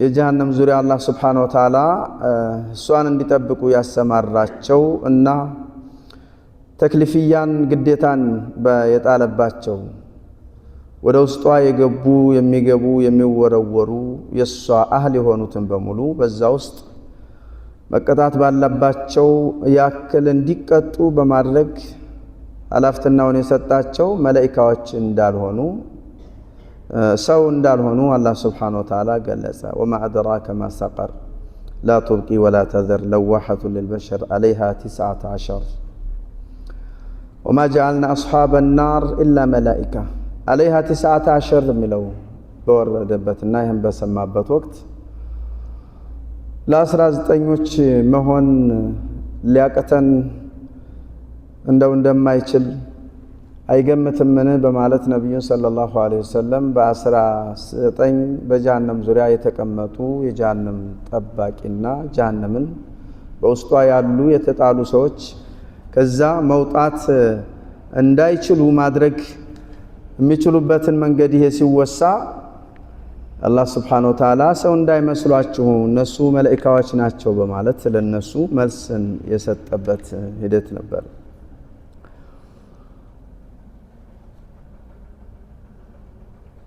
የጀሃነም ዙሪያ አላህ Subhanahu Wa Ta'ala እሷን እንዲጠብቁ ያሰማራቸው እና ተክሊፊያን ግዴታን የጣለባቸው ወደ ውስጧ የገቡ የሚገቡ የሚወረወሩ የሷ አህል የሆኑትን በሙሉ በዛ ውስጥ መቀጣት ባላባቸው ያክል እንዲቀጡ በማድረግ አላፍትናውን የሰጣቸው መላእክቶች እንዳልሆኑ ሰው እንዳልሆኑ አላህ Subhanahu Wa Ta'ala ገለጸ። وما أدراك ما سقر لا تبقي ولا تذر لواحة للبشر عليها 19 وما جعلنا أصحاب النار إلا ملائكة عليها 19 ሚለው በወረደበትና ይሄን በሰማበት ወቅት ለ19ኞች መሆን ሊያቀተን እንደማይችል አይገምትምን በማለት ነብዩ ሰለላሁ ዐለይሂ ወሰለም በ19 በጀሃነም ዙሪያ የተቀመጡ የጀሃነም ጠባቂና ጀሃነምን በውስጧ ያሉ የተጣሉ ሰዎች ከዛ መውጣት እንዳይችሉ ማድረግ የሚችሉበትን መንገድ ይሄ ሲወሳ አላህ Subhanahu Wa Ta'ala ሰው እንዳይመስሏችሁ እነሱ መላእክቶች ናቸው በማለት ለነሱ መልስን የሰጠበት ሂደት ነበር።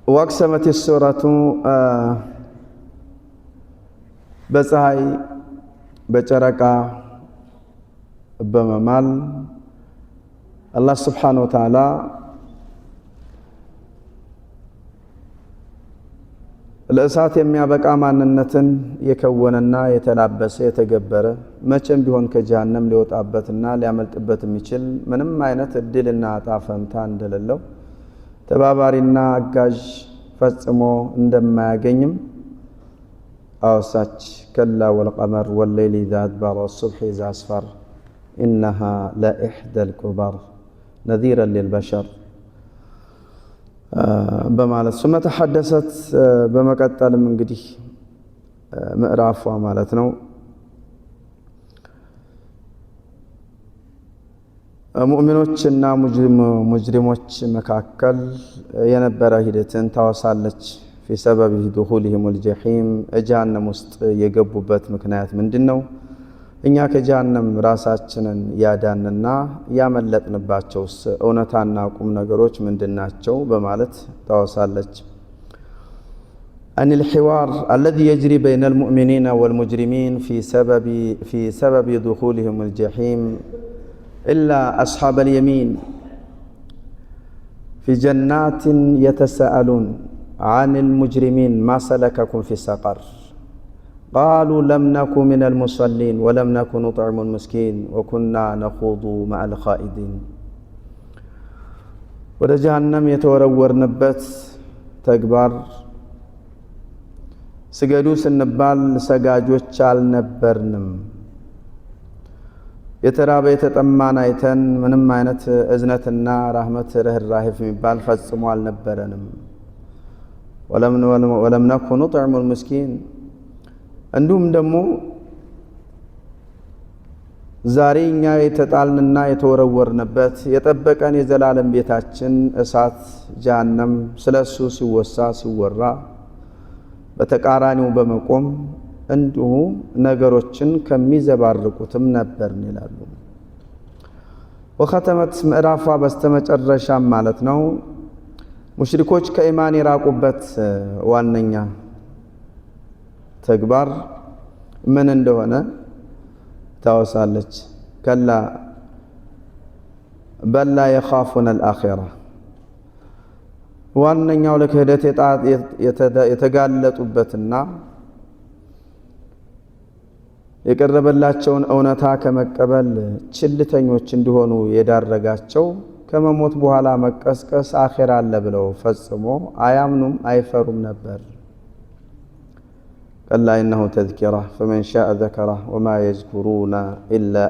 ወቅሰመት السورة በፀሐይ በጨረቃ በመማል አላህ Subhanahu Wa Ta'ala ለእሳት የሚያበቃ ማንነትን የከወነና የተላበሰ የተገበረ መቼም ቢሆን ከጀሃነም ሊወጣበትና ሊያመልጥበት የሚችል ምንም አይነት እድልና አጣፈንታ እንደሌለው ተባባሪና አጋዥ ፈጽሞ እንደማያገኝም አውሳች ከላ ወልቀመር ወለይሊ ذا أدبر والصبح إذا أسفر إنها لإحدى الكبر نذيرا للبشر በማለት ثم تحدثت በመቀጠልም እንግዲህ ምዕራፏ ማለት ነው ሙእሚኖችና ሙጅሪሞች መካከል የነበረ ሂደትን ታወሳለች። في سبب دخولهم الجحيم ጀሃነም ውስጥ የገቡበት ምክንያት ምንድነው? እኛ ከጀሃነም ራሳችንን ያዳንና ያመለጥንባቸው እውነታና ቁም ነገሮች ምንድናቸው በማለት ታወሳለች። أن الحوار الذي يجري بين المؤمنين والمجرمين في سبب دخولهم الجحيم إلا أصحاب اليمين في جنات يتساءلون عن المجرمين ما سلككم في سقر قالوا لم نكن من المصلين ولم نكن نطعم المسكين وكنا نخوض مع الخائضين ወደ ጀሃነም የተወረወርንበት ተግባር ስገዱ ስንባል ሰጋጆች አልነበርንም። የተራበ የተጠማን አይተን ምንም አይነት እዝነትና ረህመት ርህራሄ የሚባል ፈጽሞ አልነበረንም። ወለም ነኩን ኑጥዕሙ المسكين እንዲሁም ደግሞ ዛሬ እኛ የተጣልንና የተወረወርንበት የጠበቀን የዘላለም ቤታችን እሳት ጀሃነም ስለሱ ሲወሳ ሲወራ በተቃራኒው በመቆም እንዲሁ ነገሮችን ከሚዘባርቁትም ነበርን ይላሉ። ወختمت ምዕራፏ በስተመጨረሻም ማለት ነው ሙሽሪኮች ከኢማን የራቁበት ዋነኛ ተግባር ምን እንደሆነ ታወሳለች። ከላ በላ يخافون الآخرة ዋነኛው ለክህደት የተጋለጡበትና የቀረበላቸውን እውነታ ከመቀበል ችልተኞች እንዲሆኑ የዳረጋቸው ከመሞት በኋላ መቀስቀስ አኺራ አለ ብለው ፈጽሞ አያምኑም አይፈሩም ነበር። كلا إنه تذكرة فمن شاء ذكره وما يذكرون إلا